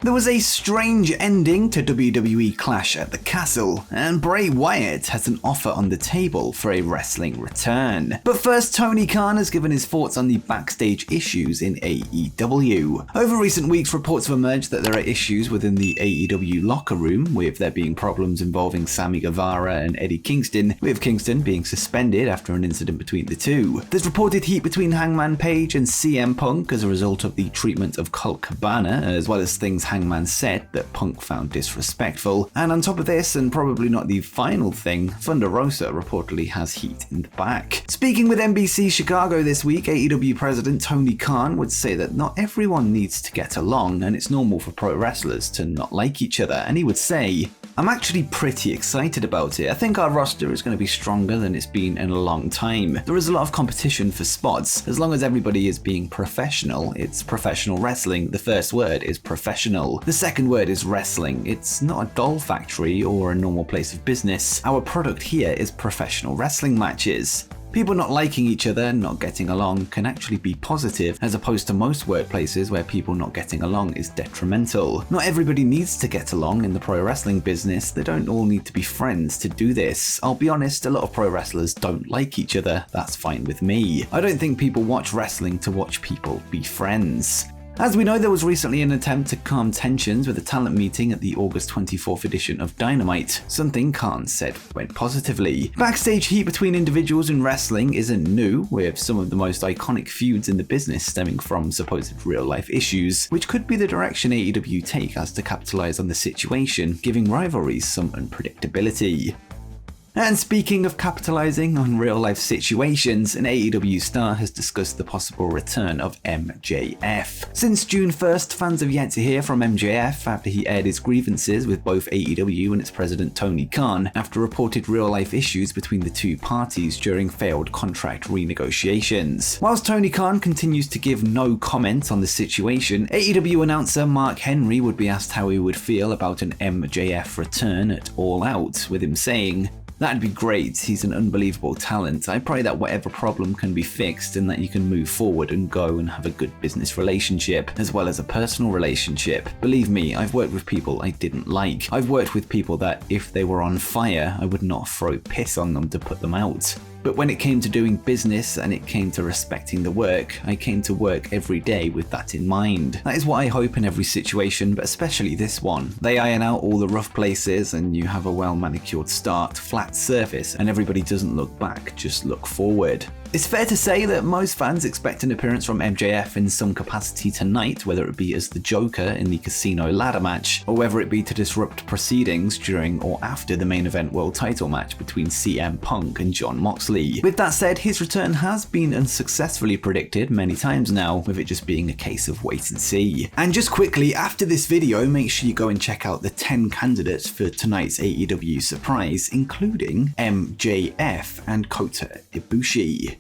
There was a strange ending to WWE Clash at the Castle, and Bray Wyatt has an offer on the table for a wrestling return. But first, Tony Khan has given his thoughts on the backstage issues in AEW. Over recent weeks, reports have emerged that there are issues within the AEW locker room, with there being problems involving Sammy Guevara and Eddie Kingston, with Kingston being suspended after an incident between the two. There's reported heat between Hangman Page and CM Punk as a result of the treatment of Colt Cabana, as well as things Hangman said that Punk found disrespectful. And on top of this, and probably not the final thing, Thunder Rosa reportedly has heat in the back. Speaking with NBC Chicago this week, AEW president Tony Khan would say that not everyone needs to get along, and it's normal for pro wrestlers to not like each other, and he would say, "I'm actually pretty excited about it. I think our roster is going to be stronger than it's been in a long time. There is a lot of competition for spots. As long as everybody is being professional, it's professional wrestling. The first word is professional. The second word is wrestling. It's not a doll factory or a normal place of business. Our product here is professional wrestling matches." People not liking each other and not getting along can actually be positive, as opposed to most workplaces where people not getting along is detrimental. Not everybody needs to get along in the pro wrestling business. They don't all need to be friends to do this. I'll be honest, a lot of pro wrestlers don't like each other. That's fine with me. I don't think people watch wrestling to watch people be friends. As we know, there was recently an attempt to calm tensions with a talent meeting at the August 24th edition of Dynamite, something Khan said went positively. Backstage heat between individuals in wrestling isn't new, with some of the most iconic feuds in the business stemming from supposed real-life issues, which could be the direction AEW take as to capitalize on the situation, giving rivalries some unpredictability. And speaking of capitalizing on real-life situations, an AEW star has discussed the possible return of MJF. Since June 1st, fans have yet to hear from MJF after he aired his grievances with both AEW and its president Tony Khan after reported real-life issues between the two parties during failed contract renegotiations. Whilst Tony Khan continues to give no comment on the situation, AEW announcer Mark Henry would be asked how he would feel about an MJF return at All Out, with him saying, "That'd be great. He's an unbelievable talent. I pray that whatever problem can be fixed and that you can move forward and go and have a good business relationship, as well as a personal relationship. Believe me, I've worked with people I didn't like. I've worked with people that, if they were on fire, I would not throw piss on them to put them out. But when it came to doing business and it came to respecting the work, I came to work every day with that in mind. That is what I hope in every situation, but especially this one. They iron out all the rough places and you have a well-manicured start, flat surface, and everybody doesn't look back, just look forward." It's fair to say that most fans expect an appearance from MJF in some capacity tonight, whether it be as the Joker in the Casino ladder match, or whether it be to disrupt proceedings during or after the main event world title match between CM Punk and Jon Moxley. With that said, his return has been unsuccessfully predicted many times now, with it just being a case of wait and see. And just quickly, after this video, make sure you go and check out the 10 candidates for tonight's AEW surprise, including MJF and Kota Ibushi.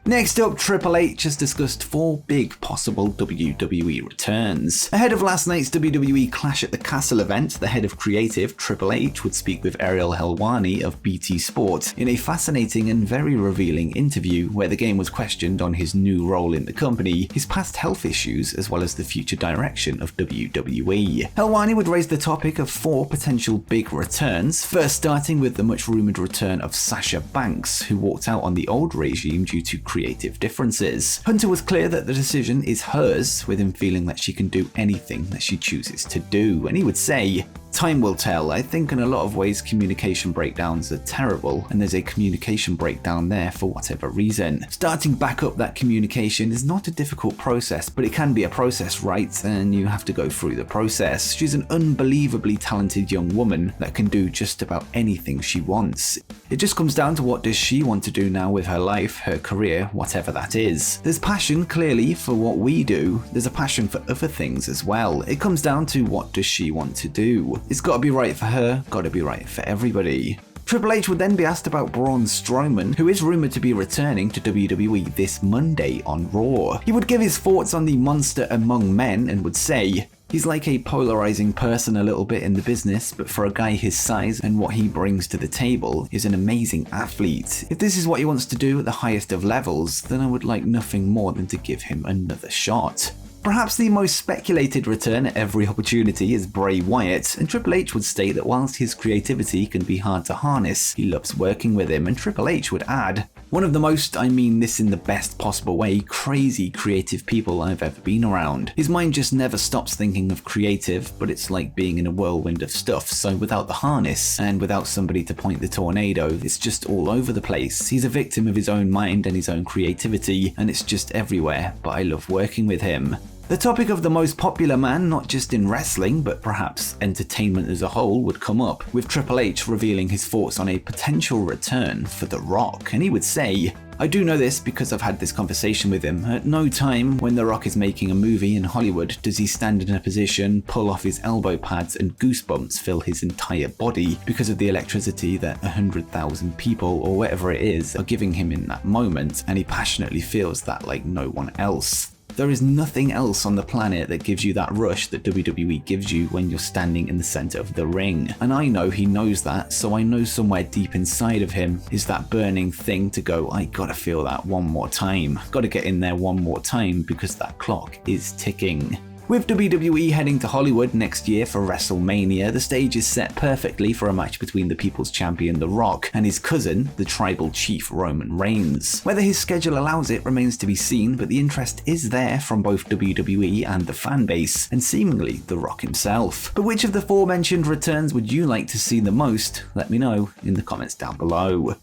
Next up, Triple H has discussed 4 big possible WWE returns. Ahead of last night's WWE Clash at the Castle event, the head of creative, Triple H, would speak with Ariel Helwani of BT Sport in a fascinating and very revealing interview where the game was questioned on his new role in the company, his past health issues, as well as the future direction of WWE. Helwani would raise the topic of 4 potential big returns, first starting with the much-rumored return of Sasha Banks, who walked out on the old regime due to creative differences. Hunter was clear that the decision is hers, with him feeling that she can do anything that she chooses to do, and he would say, "Time will tell. I think in a lot of ways communication breakdowns are terrible, and there's a communication breakdown there for whatever reason. Starting back up that communication is not a difficult process, but it can be a process, right? And you have to go through the process. She's an unbelievably talented young woman that can do just about anything she wants. It just comes down to what does she want to do now with her life, her career, whatever that is. There's passion, clearly, for what we do. There's a passion for other things as well. It comes down to what does she want to do. It's got to be right for her, got to be right for everybody." Triple H would then be asked about Braun Strowman, who is rumored to be returning to WWE this Monday on Raw. He would give his thoughts on the monster among men and would say, "He's like a polarizing person a little bit in the business, but for a guy his size and what he brings to the table, he's an amazing athlete. If this is what he wants to do at the highest of levels, then I would like nothing more than to give him another shot." Perhaps the most speculated return at every opportunity is Bray Wyatt, and Triple H would state that whilst his creativity can be hard to harness, he loves working with him, and Triple H would add, "One of the most, I mean this in the best possible way, crazy creative people I've ever been around. His mind just never stops thinking of creative, but it's like being in a whirlwind of stuff, so without the harness, and without somebody to point the tornado, it's just all over the place. He's a victim of his own mind and his own creativity, and it's just everywhere, but I love working with him." The topic of the most popular man, not just in wrestling, but perhaps entertainment as a whole, would come up, with Triple H revealing his thoughts on a potential return for The Rock, and he would say, "I do know this because I've had this conversation with him. At no time when The Rock is making a movie in Hollywood does he stand in a position, pull off his elbow pads and goosebumps fill his entire body because of the electricity that 100,000 people or whatever it is are giving him in that moment, and he passionately feels that like no one else. There is nothing else on the planet that gives you that rush that WWE gives you when you're standing in the center of the ring. And I know he knows that, so I know somewhere deep inside of him is that burning thing to go, I gotta feel that one more time. Gotta get in there one more time because that clock is ticking." With WWE heading to Hollywood next year for WrestleMania, the stage is set perfectly for a match between the People's Champion The Rock and his cousin, the Tribal Chief Roman Reigns. Whether his schedule allows it remains to be seen, but the interest is there from both WWE and the fan base, and seemingly The Rock himself. But which of the aforementioned returns would you like to see the most? Let me know in the comments down below.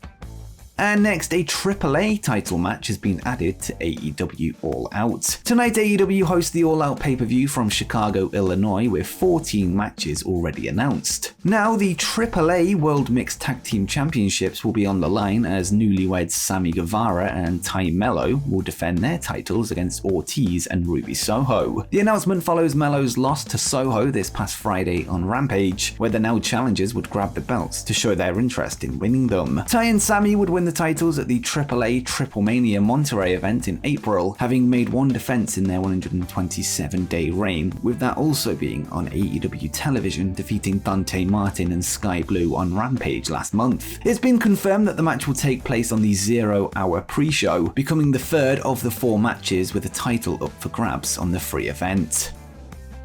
And next, a AAA title match has been added to AEW All Out. Tonight, AEW hosts the All Out pay-per-view from Chicago, Illinois, with 14 matches already announced. Now, the AAA World Mixed Tag Team Championships will be on the line as newlyweds Sammy Guevara and Ty Mello will defend their titles against Ortiz and Ruby Soho. The announcement follows Mello's loss to Soho this past Friday on Rampage, where the now challengers would grab the belts to show their interest in winning them. Ty and Sammy would win the titles at the AAA Triple Mania Monterey event in April, having made one defense in their 127-day reign, with that also being on AEW television, defeating Dante Martin and Sky Blue on Rampage last month. It's been confirmed that the match will take place on the 0-hour pre-show, becoming the third of the 4 matches with a title up for grabs on the free event.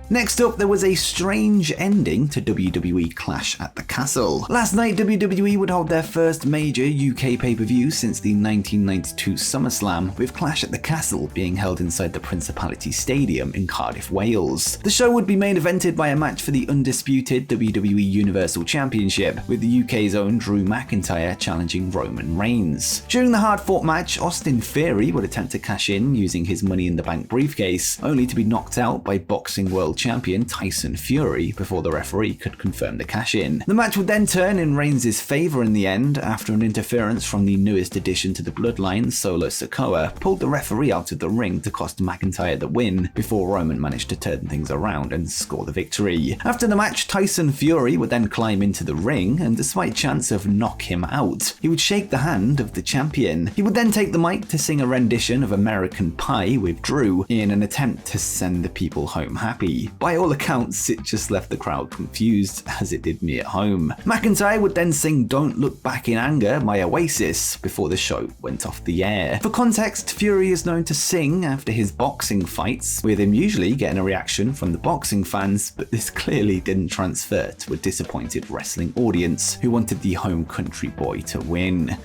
Next up, there was a strange ending to WWE Clash at the Castle. Last night, WWE would hold their first major UK pay-per-view since the 1992 SummerSlam, with Clash at the Castle being held inside the Principality Stadium in Cardiff, Wales. The show would be main evented by a match for the undisputed WWE Universal Championship, with the UK's own Drew McIntyre challenging Roman Reigns. During the hard-fought match, Austin Theory would attempt to cash in using his Money in the Bank briefcase, only to be knocked out by boxing world champion Tyson Fury before the referee could confirm the cash-in. The match would then turn in Reigns' favour in the end after an interference from the newest addition to the Bloodline, Solo Sikoa, pulled the referee out of the ring to cost McIntyre the win before Roman managed to turn things around and score the victory. After the match, Tyson Fury would then climb into the ring and, despite chance of knock him out, he would shake the hand of the champion. He would then take the mic to sing a rendition of American Pie with Drew in an attempt to send the people home happy. By all accounts, it just left the crowd confused, as it did me at home. McIntyre would then sing Don't Look Back in Anger by Oasis before the show went off the air. For context, Fury is known to sing after his boxing fights, with him usually getting a reaction from the boxing fans, but this clearly didn't transfer to a disappointed wrestling audience who wanted the home country boy to win.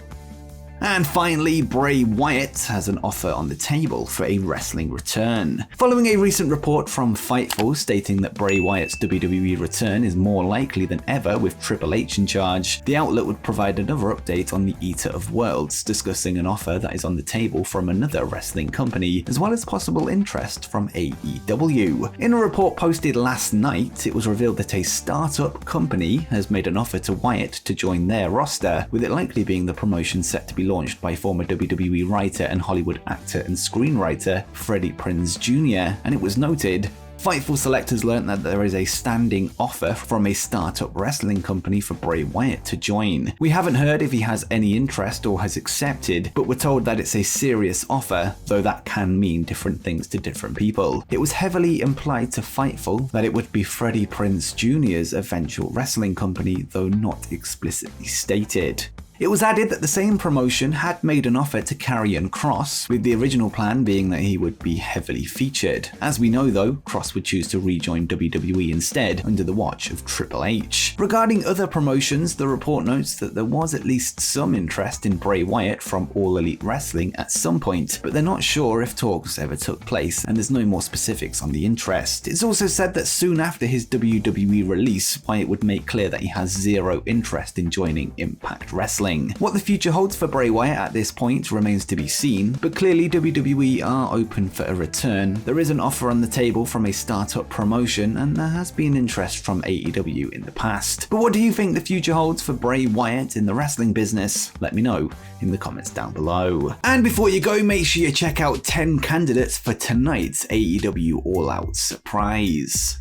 And finally, Bray Wyatt has an offer on the table for a wrestling return. Following a recent report from Fightful stating that Bray Wyatt's WWE return is more likely than ever with Triple H in charge, the outlet would provide another update on the Eater of Worlds, discussing an offer that is on the table from another wrestling company, as well as possible interest from AEW. In a report posted last night, it was revealed that a startup company has made an offer to Wyatt to join their roster, with it likely being the promotion set to be launched by former WWE writer and Hollywood actor and screenwriter Freddie Prinze Jr., and it was noted, Fightful selectors learned that there is a standing offer from a startup wrestling company for Bray Wyatt to join. We haven't heard if he has any interest or has accepted, but we're told that it's a serious offer, though that can mean different things to different people. It was heavily implied to Fightful that it would be Freddie Prinze Jr.'s eventual wrestling company, though not explicitly stated. It was added that the same promotion had made an offer to Karrion Kross, with the original plan being that he would be heavily featured. As we know though, Kross would choose to rejoin WWE instead under the watch of Triple H. Regarding other promotions, the report notes that there was at least some interest in Bray Wyatt from All Elite Wrestling at some point, but they're not sure if talks ever took place, and there's no more specifics on the interest. It's also said that soon after his WWE release, Wyatt would make clear that he has zero interest in joining Impact Wrestling. What the future holds for Bray Wyatt at this point remains to be seen, but clearly WWE are open for a return. There is an offer on the table from a startup promotion, and there has been interest from AEW in the past. But what do you think the future holds for Bray Wyatt in the wrestling business? Let me know in the comments down below. And before you go, make sure you check out 10 candidates for tonight's AEW All Out surprise.